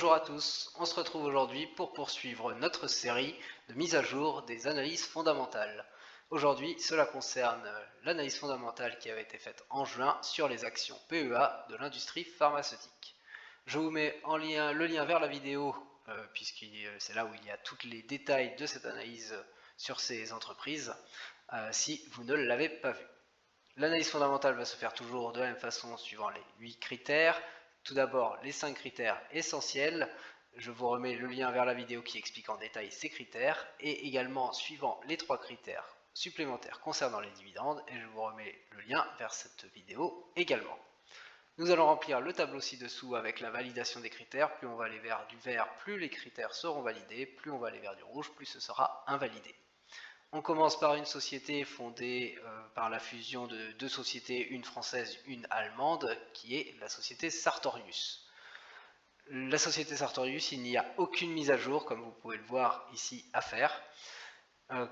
Bonjour à tous, on se retrouve aujourd'hui pour poursuivre notre série de mise à jour des analyses fondamentales. Aujourd'hui, cela concerne l'analyse fondamentale qui avait été faite en juin sur les actions PEA de l'industrie pharmaceutique. Je vous mets en lien le lien vers la vidéo, puisque c'est là où il y a tous les détails de cette analyse sur ces entreprises, si vous ne l'avez pas vu. L'analyse fondamentale va se faire toujours de la même façon suivant les 8 critères. Tout d'abord, les 5 critères essentiels. Je vous remets le lien vers la vidéo qui explique en détail ces critères et également suivant les 3 critères supplémentaires concernant les dividendes et je vous remets le lien vers cette vidéo également. Nous allons remplir le tableau ci-dessous avec la validation des critères. Plus on va aller vers du vert, plus les critères seront validés. Plus on va aller vers du rouge, plus ce sera invalidé. On commence par une société fondée par la fusion de deux sociétés, une française, une allemande, qui est la société Sartorius. La société Sartorius, il n'y a aucune mise à jour, comme vous pouvez le voir ici, à faire.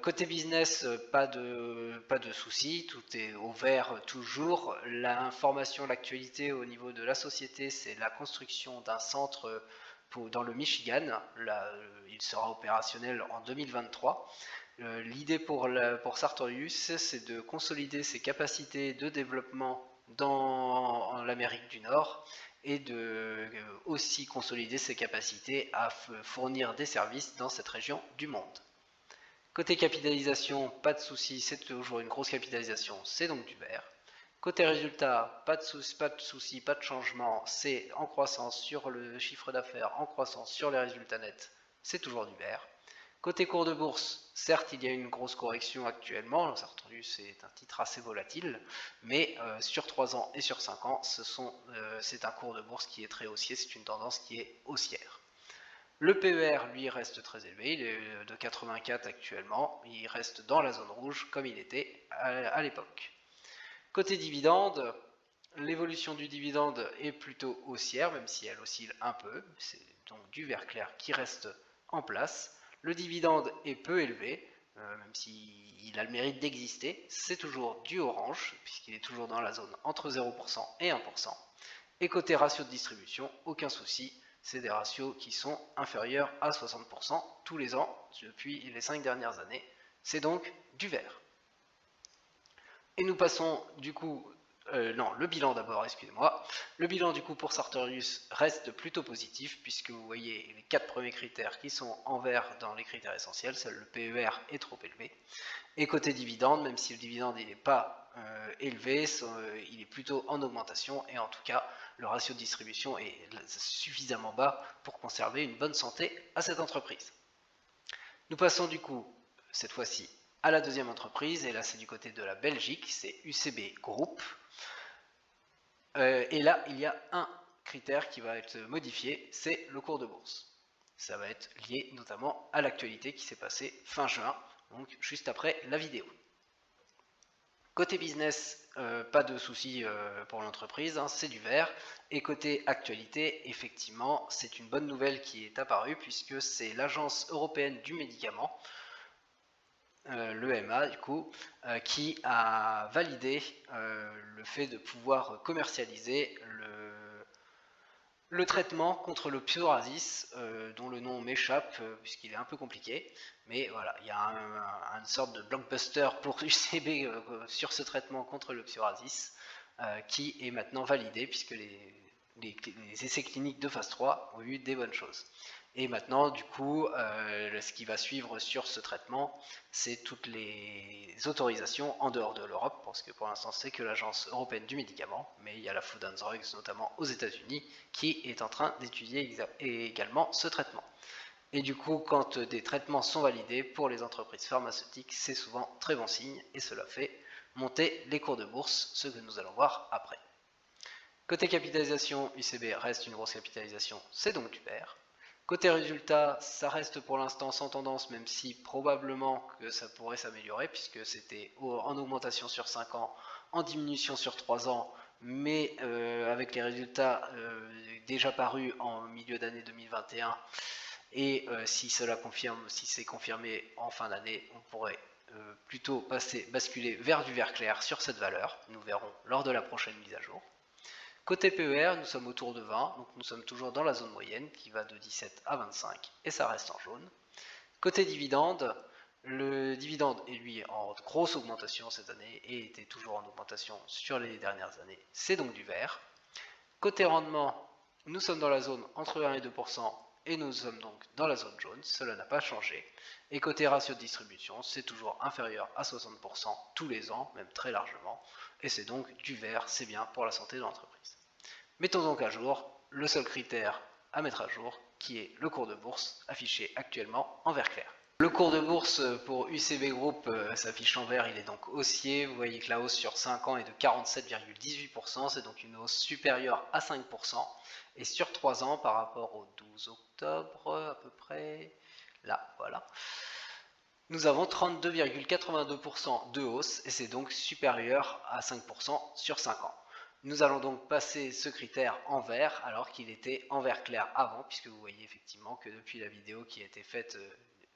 Côté business, pas de soucis, tout est au vert toujours. L'information, l'actualité au niveau de la société, c'est la construction d'un centre dans le Michigan. Là, il sera opérationnel en 2023. L'idée pour Sartorius, c'est de consolider ses capacités de développement dans l'Amérique du Nord et de aussi consolider ses capacités à fournir des services dans cette région du monde. Côté capitalisation, pas de souci, c'est toujours une grosse capitalisation, c'est donc du vert. Côté résultat, pas de souci, pas de changement, c'est en croissance sur le chiffre d'affaires, en croissance sur les résultats nets, c'est toujours du vert. Côté cours de bourse, certes il y a une grosse correction actuellement, Sartorius est un titre assez volatile, mais sur 3 ans et sur 5 ans, c'est un cours de bourse qui est très haussier, c'est une tendance qui est haussière. Le PER, lui, reste très élevé, il est de 84 actuellement, il reste dans la zone rouge comme il était à l'époque. Côté dividende, l'évolution du dividende est plutôt haussière, même si elle oscille un peu, c'est donc du vert clair qui reste en place. Le dividende est peu élevé, même s'il a le mérite d'exister, c'est toujours du orange, puisqu'il est toujours dans la zone entre 0% et 1%. Et côté ratio de distribution, aucun souci, c'est des ratios qui sont inférieurs à 60% tous les ans depuis les 5 dernières années. C'est donc du vert. Et nous passons du coup le bilan d'abord, excusez-moi. Le bilan du coup pour Sartorius reste plutôt positif puisque vous voyez les 4 premiers critères qui sont en vert dans les critères essentiels, seul le PER est trop élevé. Et côté dividende, même si le dividende n'est pas élevé, il est plutôt en augmentation et en tout cas le ratio de distribution est suffisamment bas pour conserver une bonne santé à cette entreprise. Nous passons du coup cette fois-ci à la deuxième entreprise, et là c'est du côté de la Belgique, c'est UCB Group. Et là, il y a un critère qui va être modifié, c'est le cours de bourse. Ça va être lié notamment à l'actualité qui s'est passée fin juin, donc juste après la vidéo. Côté business, pas de soucis pour l'entreprise, hein, c'est du vert. Et côté actualité, effectivement, c'est une bonne nouvelle qui est apparue puisque c'est l'Agence européenne du médicament, l'EMA du coup, qui a validé le fait de pouvoir commercialiser le traitement contre le psoriasis, dont le nom m'échappe puisqu'il est un peu compliqué, mais voilà, il y a une sorte de blockbuster pour UCB sur ce traitement contre le psoriasis qui est maintenant validé puisque les essais cliniques de phase 3 ont eu des bonnes choses. Et maintenant, du coup, ce qui va suivre sur ce traitement, c'est toutes les autorisations en dehors de l'Europe, parce que pour l'instant, c'est que l'Agence européenne du médicament, mais il y a la Food and Drugs, notamment aux États-Unis, qui est en train d'étudier également ce traitement. Et du coup, quand des traitements sont validés pour les entreprises pharmaceutiques, c'est souvent très bon signe, et cela fait monter les cours de bourse, ce que nous allons voir après. Côté capitalisation, UCB reste une grosse capitalisation, c'est donc du vert. Côté résultat, ça reste pour l'instant sans tendance, même si probablement que ça pourrait s'améliorer, puisque c'était en augmentation sur 5 ans, en diminution sur 3 ans, mais avec les résultats déjà parus en milieu d'année 2021, et si c'est confirmé en fin d'année, on pourrait plutôt basculer vers du vert clair sur cette valeur. Nous verrons lors de la prochaine mise à jour. Côté PER, nous sommes autour de 20, donc nous sommes toujours dans la zone moyenne qui va de 17 à 25 et ça reste en jaune. Côté dividende, le dividende est lui en grosse augmentation cette année et était toujours en augmentation sur les dernières années, c'est donc du vert. Côté rendement, nous sommes dans la zone entre 1 et 2% et nous sommes donc dans la zone jaune, cela n'a pas changé. Et côté ratio de distribution, c'est toujours inférieur à 60% tous les ans, même très largement, et c'est donc du vert, c'est bien pour la santé de l'entreprise. Mettons donc à jour le seul critère à mettre à jour, qui est le cours de bourse, affiché actuellement en vert clair. Le cours de bourse pour UCB Group s'affiche en vert, il est donc haussier. Vous voyez que la hausse sur 5 ans est de 47,18%, c'est donc une hausse supérieure à 5%. Et sur 3 ans, par rapport au 12 octobre à peu près, là, voilà, nous avons 32,82% de hausse et c'est donc supérieur à 5% sur 5 ans. Nous allons donc passer ce critère en vert alors qu'il était en vert clair avant, puisque vous voyez effectivement que depuis la vidéo qui a été faite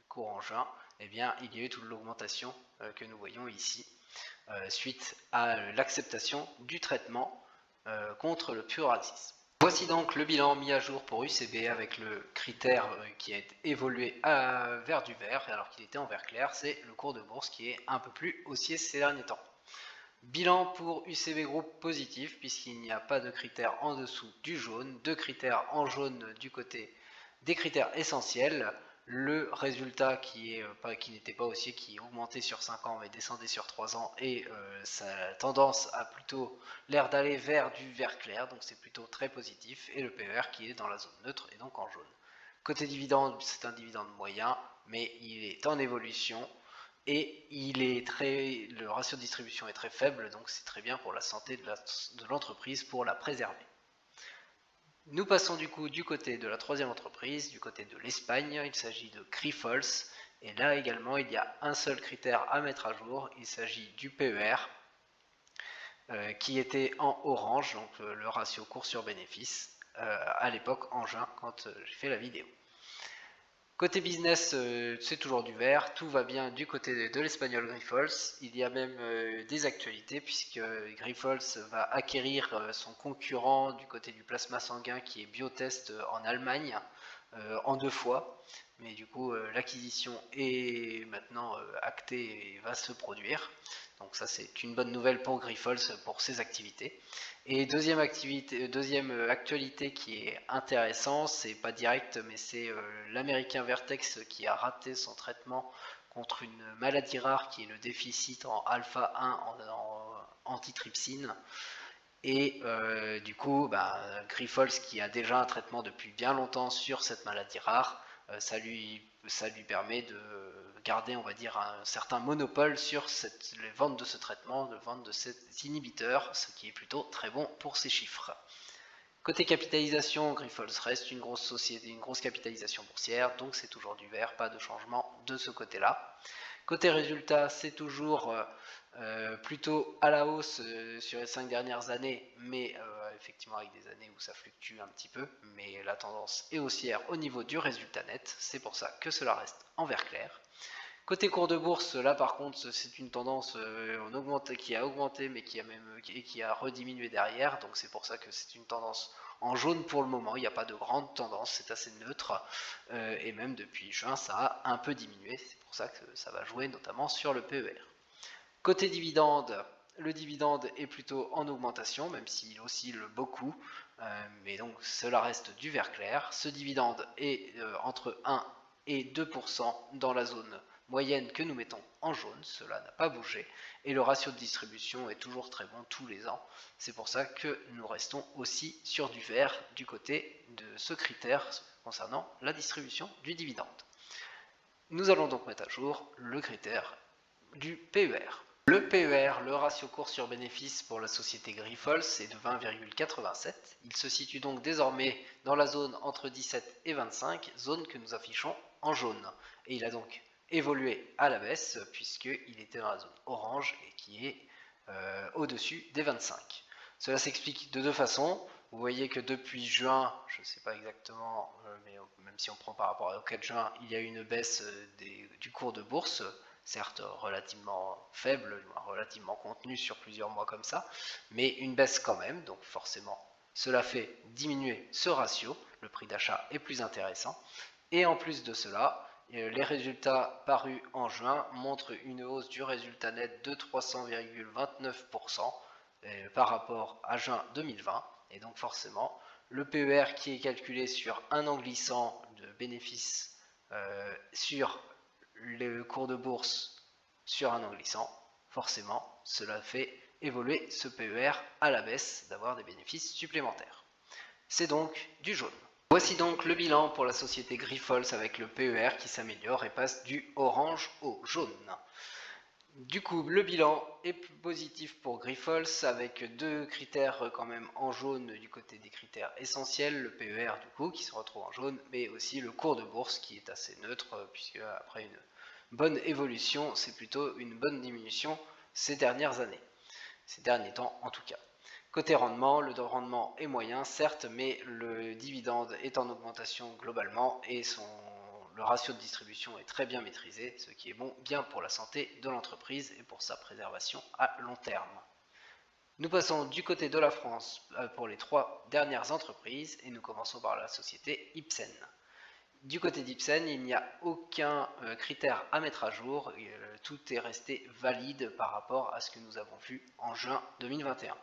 courant juin, eh bien, il y a eu toute l'augmentation que nous voyons ici suite à l'acceptation du traitement contre le pluralisme. Voici donc le bilan mis à jour pour UCB avec le critère qui a évolué vers du vert alors qu'il était en vert clair, c'est le cours de bourse qui est un peu plus haussier ces derniers temps. Bilan pour UCB Group positif puisqu'il n'y a pas de critères en dessous du jaune, 2 critères en jaune du côté des critères essentiels, le résultat qui n'était pas haussier, qui augmentait sur 5 ans mais descendait sur 3 ans et sa tendance a plutôt l'air d'aller vers du vert clair, donc c'est plutôt très positif, et le PER qui est dans la zone neutre et donc en jaune. Côté dividende, c'est un dividende moyen mais il est en évolution et le ratio de distribution est très faible, donc c'est très bien pour la santé de l'entreprise pour la préserver. Nous passons du coup du côté de la troisième entreprise, du côté de l'Espagne, il s'agit de Grifols, et là également il y a un seul critère à mettre à jour, il s'agit du PER, qui était en orange, donc le ratio cours sur bénéfice, à l'époque en juin quand j'ai fait la vidéo. Côté business, c'est toujours du vert, tout va bien du côté de l'espagnol Grifols. Il y a même des actualités puisque Grifols va acquérir son concurrent du côté du plasma sanguin qui est Biotest en Allemagne en 2 fois. Mais du coup, l'acquisition est maintenant actée et va se produire. Donc ça, c'est une bonne nouvelle pour Grifols pour ses activités. Et deuxième actualité qui est intéressante, c'est pas direct, mais c'est l'américain Vertex qui a raté son traitement contre une maladie rare qui est le déficit en alpha 1 en antitrypsine. Et du coup, Grifols qui a déjà un traitement depuis bien longtemps sur cette maladie rare, ça lui permet de garder, on va dire, un certain monopole sur les ventes de ce traitement, de vente de cet inhibiteur, ce qui est plutôt très bon pour ses chiffres. Côté capitalisation, Grifols reste une grosse société, une grosse capitalisation boursière, donc c'est toujours du vert, pas de changement de ce côté-là. Côté résultat, c'est toujours plutôt à la hausse sur les 5 dernières années, mais effectivement avec des années où ça fluctue un petit peu, mais la tendance est haussière au niveau du résultat net, c'est pour ça que cela reste en vert clair. Côté cours de bourse, là par contre c'est une tendance qui a augmenté mais qui a rediminué derrière, donc c'est pour ça que c'est une tendance en jaune pour le moment, il n'y a pas de grande tendance, c'est assez neutre, et même depuis juin ça a un peu diminué, c'est pour ça que ça va jouer notamment sur le PER. Côté dividende, le dividende est plutôt en augmentation, même s'il oscille beaucoup, mais donc cela reste du vert clair. Ce dividende est entre 1 et 2% dans la zone moyenne que nous mettons en jaune, cela n'a pas bougé, et le ratio de distribution est toujours très bon tous les ans, c'est pour ça que nous restons aussi sur du vert du côté de ce critère concernant la distribution du dividende. Nous allons donc mettre à jour le critère du PER. Le PER, le ratio cours sur bénéfice pour la société Grifols, est de 20,87. Il se situe donc désormais dans la zone entre 17 et 25, zone que nous affichons en jaune. Et il a donc évolué à la baisse puisqu'il était dans la zone orange et qui est au-dessus des 25. Cela s'explique de 2 façons. Vous voyez que depuis juin, je ne sais pas exactement, mais même si on prend par rapport au 4 juin, il y a eu une baisse du cours de bourse, certes relativement faible, relativement contenue sur plusieurs mois comme ça, mais une baisse quand même, donc forcément Cela fait diminuer ce ratio, le prix d'achat est plus intéressant, et en plus de cela, les résultats parus en juin montrent une hausse du résultat net de 300,29% par rapport à juin 2020, et donc forcément, le PER qui est calculé sur un an glissant de bénéfices sur le cours de bourse sur un an glissant, forcément, cela fait évoluer ce PER à la baisse, d'avoir des bénéfices supplémentaires. C'est donc du jaune. Voici donc le bilan pour la société Grifols avec le PER qui s'améliore et passe du orange au jaune. Du coup, le bilan est positif pour Grifols avec deux critères quand même en jaune du côté des critères essentiels, le PER du coup qui se retrouve en jaune, mais aussi le cours de bourse qui est assez neutre puisque après une bonne évolution, c'est plutôt une bonne diminution ces dernières années, ces derniers temps en tout cas. Côté rendement, le rendement est moyen certes, mais le dividende est en augmentation globalement et le ratio de distribution est très bien maîtrisé, ce qui est bien pour la santé de l'entreprise et pour sa préservation à long terme. Nous passons du côté de la France pour les trois dernières entreprises et nous commençons par la société Ipsen. Du côté d'Ipsen, il n'y a aucun critère à mettre à jour, tout est resté valide par rapport à ce que nous avons vu en juin 2021.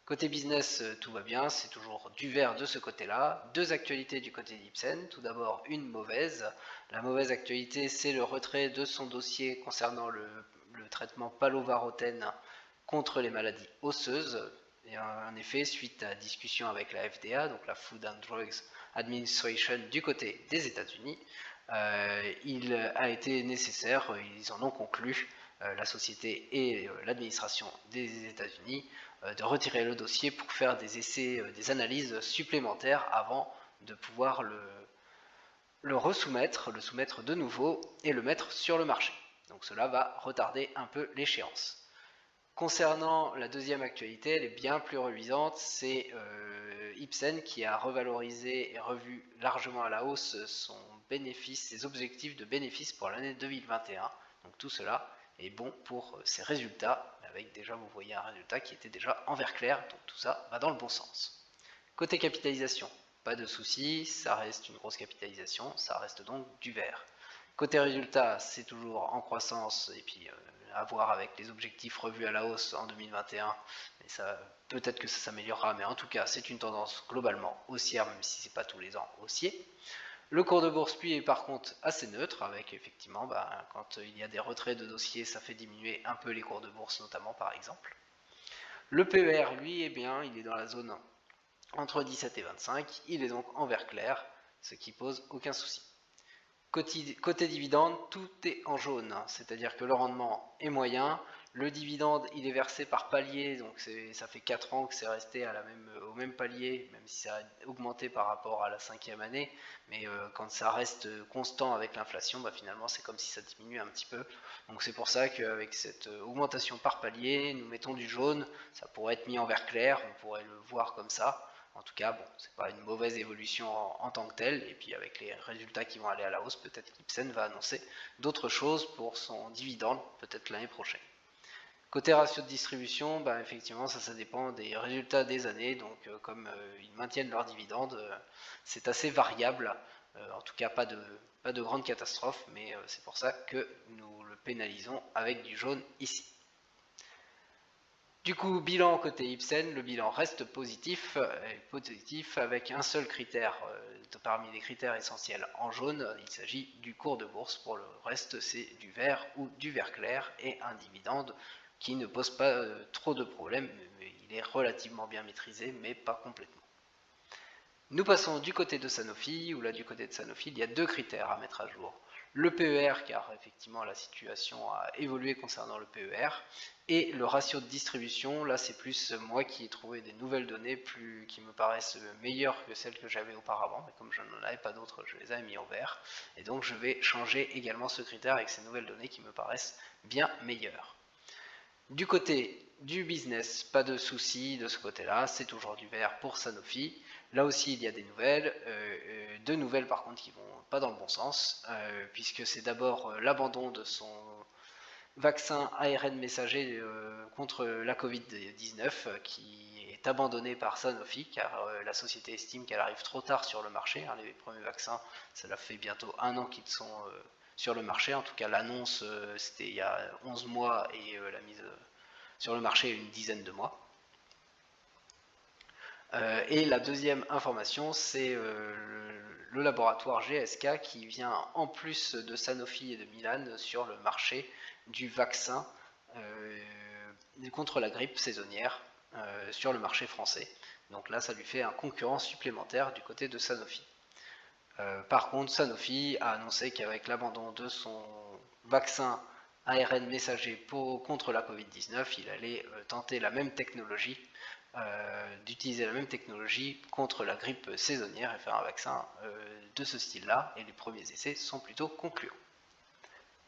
Côté business, tout va bien, c'est toujours du vert de ce côté-là. Deux actualités du côté d'Ipsen. Tout d'abord, une mauvaise. La mauvaise actualité, c'est le retrait de son dossier concernant le traitement palovarotène contre les maladies osseuses. Et en effet, suite à discussion avec la FDA, donc la Food and Drugs Administration du côté des États-Unis, il a été nécessaire, ils en ont conclu, la société et l'administration des États-Unis, de retirer le dossier pour faire des essais, des analyses supplémentaires avant de pouvoir le resoumettre, le soumettre de nouveau et le mettre sur le marché. Donc cela va retarder un peu l'échéance. Concernant la deuxième actualité, elle est bien plus reluisante, c'est Ipsen qui a revalorisé et revu largement à la hausse son bénéfice, ses objectifs de bénéfice pour l'année 2021. Donc tout cela est bon pour ses résultats, avec déjà vous voyez un résultat qui était déjà en vert clair, donc tout ça va dans le bon sens. Côté capitalisation, pas de soucis, ça reste une grosse capitalisation, ça reste donc du vert. Côté résultat, c'est toujours en croissance et puis à voir avec les objectifs revus à la hausse en 2021, mais ça peut-être que ça s'améliorera, mais en tout cas c'est une tendance globalement haussière, même si c'est pas tous les ans haussier. Le cours de bourse lui est par contre assez neutre, avec effectivement quand il y a des retraits de dossiers, ça fait diminuer un peu les cours de bourse notamment par exemple. Le PER lui est bien, il est dans la zone entre 17 et 25, il est donc en vert clair, ce qui pose aucun souci. Côté dividende, tout est en jaune, c'est-à-dire que le rendement est moyen, le dividende il est versé par palier, donc ça fait 4 ans que c'est resté au même palier, même si ça a augmenté par rapport à la 5e année, mais quand ça reste constant avec l'inflation, finalement c'est comme si ça diminue un petit peu, donc c'est pour ça qu'avec cette augmentation par palier, nous mettons du jaune, ça pourrait être mis en vert clair, on pourrait le voir comme ça. En tout cas, bon, c'est pas une mauvaise évolution en tant que telle, et puis avec les résultats qui vont aller à la hausse, peut-être qu'Ipsen va annoncer d'autres choses pour son dividende, peut-être l'année prochaine. Côté ratio de distribution, effectivement, ça dépend des résultats des années, donc comme ils maintiennent leur dividende, c'est assez variable, en tout cas pas de grande catastrophe, mais c'est pour ça que nous le pénalisons avec du jaune ici. Du coup, bilan côté Ipsen, le bilan reste positif avec un seul critère parmi les critères essentiels en jaune, il s'agit du cours de bourse, pour le reste c'est du vert ou du vert clair et un dividende qui ne pose pas trop de problèmes, mais il est relativement bien maîtrisé mais pas complètement. Nous passons du côté de Sanofi, où là du côté de Sanofi il y a deux critères à mettre à jour. Le PER, car effectivement la situation a évolué concernant le PER, et le ratio de distribution, là c'est plus moi qui ai trouvé des nouvelles données qui me paraissent meilleures que celles que j'avais auparavant, mais comme je n'en avais pas d'autres, je les ai mis en vert, et donc je vais changer également ce critère avec ces nouvelles données qui me paraissent bien meilleures. Du côté du business, pas de soucis de ce côté-là, c'est toujours du vert pour Sanofi. Là aussi, il y a des nouvelles, deux nouvelles par contre qui vont pas dans le bon sens, puisque c'est d'abord l'abandon de son vaccin ARN messager contre la Covid-19 qui est est abandonnée par Sanofi car la société estime qu'elle arrive trop tard sur le marché. Les premiers vaccins, cela fait bientôt 1 an qu'ils sont sur le marché. En tout cas, l'annonce, c'était il y a 11 mois et la mise sur le marché une dizaine de mois. Et la deuxième information, c'est le laboratoire GSK qui vient, en plus de Sanofi et de Milan, sur le marché du vaccin contre la grippe saisonnière sur le marché français. Donc là, ça lui fait un concurrent supplémentaire du côté de Sanofi. Par contre, Sanofi a annoncé qu'avec l'abandon de son vaccin ARN messager contre la Covid-19, il allait tenter la même technologie, d'utiliser la même technologie contre la grippe saisonnière et faire un vaccin de ce style-là, et les premiers essais sont plutôt concluants.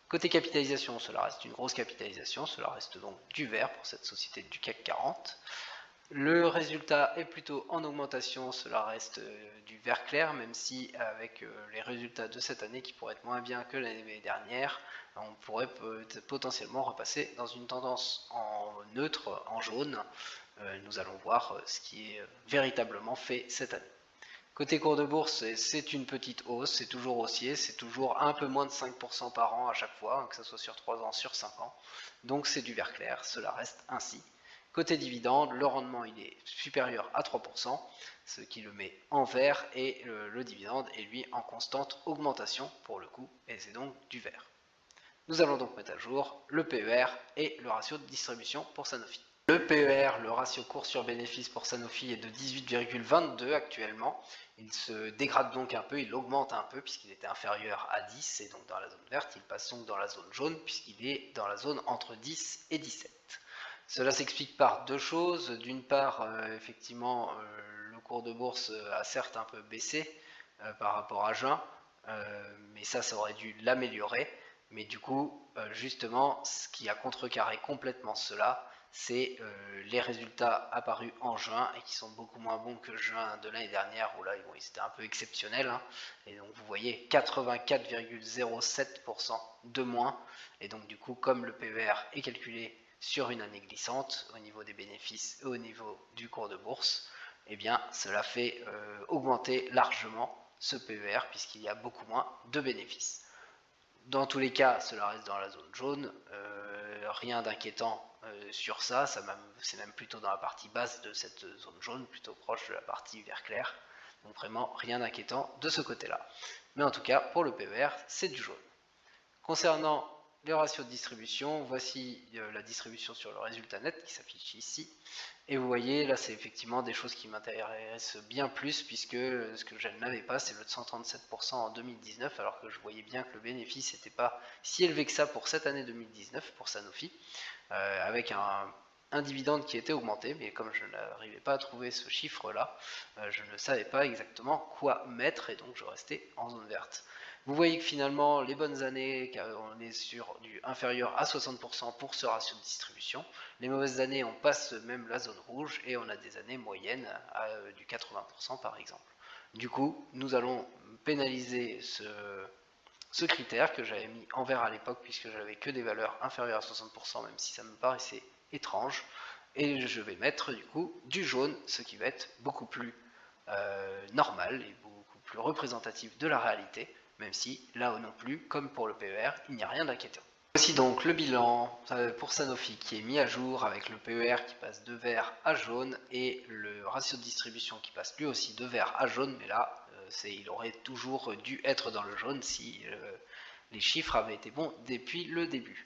Côté capitalisation, cela reste une grosse capitalisation, cela reste donc du vert pour cette société du CAC 40. Le résultat est plutôt en augmentation, cela reste du vert clair, même si avec les résultats de cette année qui pourraient être moins bien que l'année dernière, on pourrait potentiellement repasser dans une tendance en neutre, en jaune. Nous allons voir ce qui est véritablement fait cette année. Côté cours de bourse, c'est une petite hausse, c'est toujours haussier, c'est toujours un peu moins de 5% par an à chaque fois, que ce soit sur 3 ans, sur 5 ans. Donc c'est du vert clair, cela reste ainsi. Côté dividende, le rendement il est supérieur à 3%, ce qui le met en vert, et le dividende est lui en constante augmentation pour le coup, et c'est donc du vert. Nous allons donc mettre à jour le PER et le ratio de distribution pour Sanofi. Le PER, le ratio cours sur bénéfice pour Sanofi est de 18,22 actuellement. Il se dégrade donc un peu, il augmente un peu puisqu'il était inférieur à 10 et donc dans la zone verte, il passe donc dans la zone jaune puisqu'il est dans la zone entre 10 et 17. Cela s'explique par deux choses. D'une part, effectivement, le cours de bourse a certes un peu baissé par rapport à juin, mais ça aurait dû l'améliorer. Mais du coup, justement, ce qui a contrecarré complètement cela, c'est les résultats apparus en juin et qui sont beaucoup moins bons que juin de l'année dernière où là bon, ils étaient un peu exceptionnels, et donc vous voyez 84,07% de moins, et donc du coup comme le PER est calculé sur une année glissante au niveau des bénéfices et au niveau du cours de bourse, eh bien cela fait augmenter largement ce PER puisqu'il y a beaucoup moins de bénéfices. Dans tous les cas, cela reste dans la zone jaune, rien d'inquiétant sur ça, c'est même plutôt dans la partie basse de cette zone jaune, plutôt proche de la partie vert clair, donc vraiment rien d'inquiétant de ce côté-là. Mais en tout cas, pour le PER, c'est du jaune. Concernant les ratios de distribution, voici la distribution sur le résultat net qui s'affiche ici. Et vous voyez, là c'est effectivement des choses qui m'intéressent bien plus puisque ce que je n'avais pas, c'est le 137% en 2019, alors que je voyais bien que le bénéfice n'était pas si élevé que ça pour cette année 2019 pour Sanofi, avec un dividende qui était augmenté, mais comme je n'arrivais pas à trouver ce chiffre-là, je ne savais pas exactement quoi mettre et donc je restais en zone verte. Vous voyez que finalement, les bonnes années, on est sur du inférieur à 60% pour ce ratio de distribution. Les mauvaises années, on passe même la zone rouge et on a des années moyennes à du 80% par exemple. Du coup, nous allons pénaliser ce critère que j'avais mis en vert à l'époque puisque j'avais que des valeurs inférieures à 60%, même si ça me paraissait étrange. Et je vais mettre du coup du jaune, ce qui va être beaucoup plus normal et beaucoup plus représentatif de la réalité, même si là non plus, comme pour le PER, il n'y a rien d'inquiétant. Voici donc le bilan pour Sanofi qui est mis à jour avec le PER qui passe de vert à jaune et le ratio de distribution qui passe lui aussi de vert à jaune, mais là il aurait toujours dû être dans le jaune si les chiffres avaient été bons depuis le début.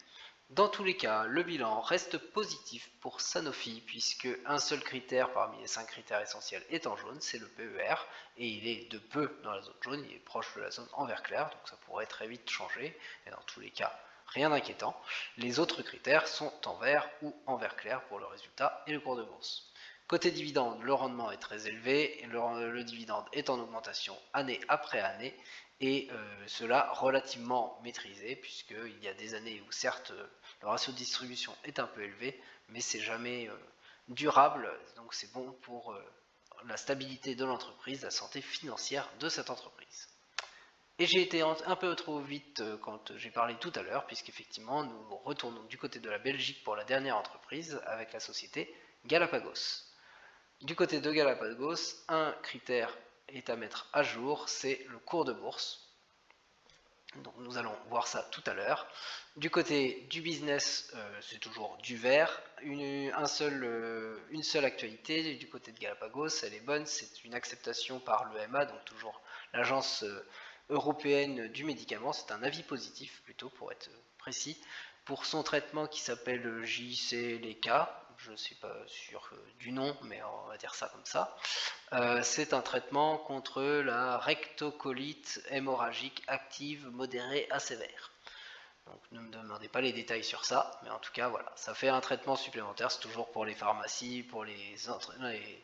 Dans tous les cas, le bilan reste positif pour Sanofi puisque un seul critère parmi les 5 critères essentiels est en jaune, c'est le PER, et il est de peu dans la zone jaune, il est proche de la zone en vert clair, donc ça pourrait très vite changer, et dans tous les cas, rien d'inquiétant. Les autres critères sont en vert ou en vert clair pour le résultat et le cours de bourse. Côté dividende, le rendement est très élevé, et le dividende est en augmentation année après année, et cela relativement maîtrisé puisqu'il y a des années où certes le ratio de distribution est un peu élevé, mais c'est jamais durable, donc c'est bon pour la stabilité de l'entreprise, la santé financière de cette entreprise. Et j'ai été un peu trop vite quand j'ai parlé tout à l'heure, puisqu'effectivement nous retournons du côté de la Belgique pour la dernière entreprise avec la société Galapagos. Du côté de Galapagos, un critère est à mettre à jour, c'est le cours de bourse. Donc nous allons voir ça tout à l'heure. Du côté du business, c'est toujours du vert. Une seule actualité du côté de Galapagos, elle est bonne, c'est une acceptation par l'EMA, donc toujours l'agence européenne du médicament. C'est un avis positif plutôt pour être précis, pour son traitement qui s'appelle JCLK. Je ne suis pas sûr du nom, mais on va dire ça comme ça. C'est un traitement contre la rectocolite hémorragique active modérée à sévère. Donc ne me demandez pas les détails sur ça, mais en tout cas voilà, ça fait un traitement supplémentaire, c'est toujours pour les pharmacies, pour les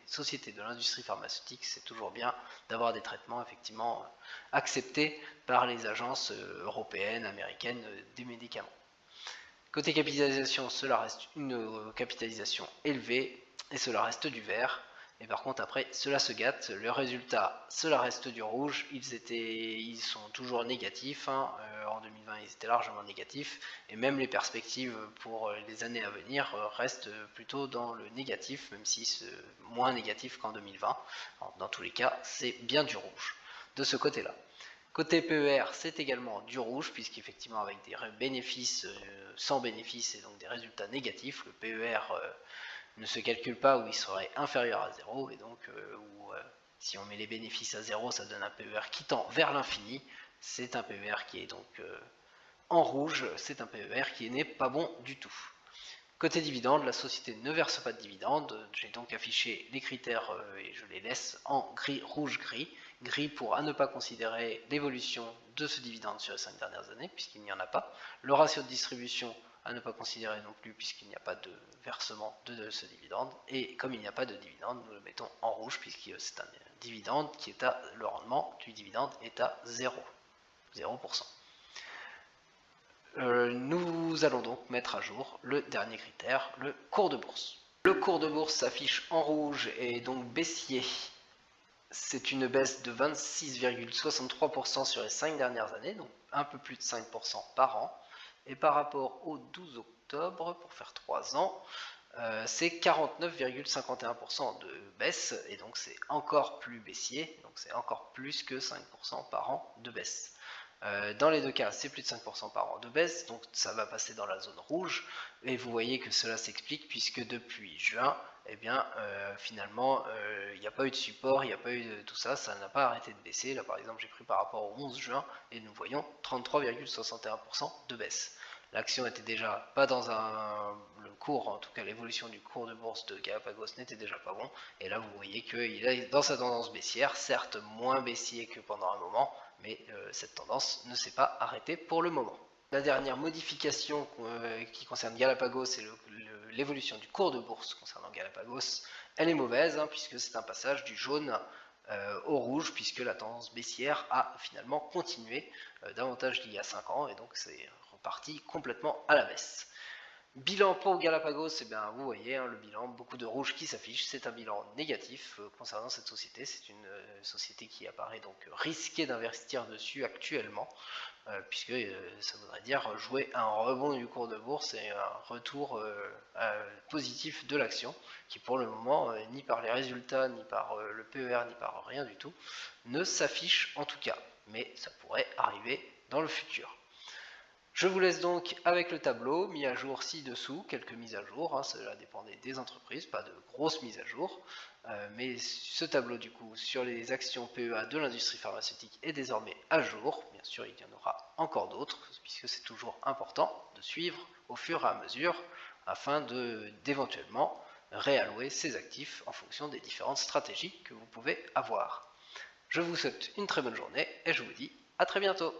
sociétés de l'industrie pharmaceutique, c'est toujours bien d'avoir des traitements effectivement acceptés par les agences européennes, américaines des médicaments. Côté capitalisation, cela reste une capitalisation élevée et cela reste du vert. Et par contre après cela se gâte, le résultat cela reste du rouge, ils sont toujours négatifs, en 2020 ils étaient largement négatifs, et même les perspectives pour les années à venir restent plutôt dans le négatif, même si c'est moins négatif qu'en 2020, alors, dans tous les cas c'est bien du rouge de ce côté là. Côté PER, c'est également du rouge, puisqu'effectivement avec des bénéfices sans bénéfices et donc des résultats négatifs, le PER ne se calcule pas où il serait inférieur à 0, et donc si on met les bénéfices à 0, ça donne un PER qui tend vers l'infini. C'est un PER qui est donc en rouge, c'est un PER qui n'est pas bon du tout. Côté dividende, la société ne verse pas de dividende, j'ai donc affiché les critères et je les laisse en gris, rouge, gris. Gris pour à ne pas considérer l'évolution de ce dividende sur les 5 dernières années, puisqu'il n'y en a pas. Le ratio de distribution à ne pas considérer non plus, puisqu'il n'y a pas de versement de ce dividende. Et comme il n'y a pas de dividende, nous le mettons en rouge, puisque c'est un dividende qui est à, le rendement du dividende est à 0%. Nous allons donc mettre à jour le dernier critère, le cours de bourse. Le cours de bourse s'affiche en rouge et donc baissier. C'est une baisse de 26,63% sur les 5 dernières années, donc un peu plus de 5% par an. Et par rapport au 12 octobre, pour faire 3 ans, c'est 49,51% de baisse, et donc c'est encore plus baissier, donc c'est encore plus que 5% par an de baisse. Dans les deux cas, c'est plus de 5% par an de baisse, donc ça va passer dans la zone rouge, et vous voyez que cela s'explique puisque depuis juin, eh bien, finalement, il n'y a pas eu de support, il n'y a pas eu de tout ça, ça n'a pas arrêté de baisser. Là, par exemple, j'ai pris par rapport au 11 juin, et nous voyons 33,61% de baisse. L'action était déjà pas dans le cours, en tout cas l'évolution du cours de bourse de Galapagos n'était déjà pas bon, et là vous voyez qu'il est dans sa tendance baissière, certes moins baissier que pendant un moment, mais cette tendance ne s'est pas arrêtée pour le moment. La dernière modification qui concerne Galapagos et l'évolution du cours de bourse concernant Galapagos, elle est mauvaise, puisque c'est un passage du jaune au rouge, puisque la tendance baissière a finalement continué davantage d'il y a 5 ans, et donc c'est reparti complètement à la baisse. Bilan pour Galapagos, eh bien, vous voyez le bilan, beaucoup de rouge qui s'affiche, c'est un bilan négatif concernant cette société, c'est une société qui apparaît donc risquée d'investir dessus actuellement, puisque ça voudrait dire jouer un rebond du cours de bourse et un retour positif de l'action, qui pour le moment, ni par les résultats, ni par le PER, ni par rien du tout, ne s'affiche en tout cas, mais ça pourrait arriver dans le futur. Je vous laisse donc avec le tableau mis à jour ci-dessous, quelques mises à jour, cela dépendait des entreprises, pas de grosses mises à jour, mais ce tableau du coup sur les actions PEA de l'industrie pharmaceutique est désormais à jour. Bien sûr il y en aura encore d'autres, puisque c'est toujours important de suivre au fur et à mesure, afin d'éventuellement réallouer ces actifs en fonction des différentes stratégies que vous pouvez avoir. Je vous souhaite une très bonne journée et je vous dis à très bientôt.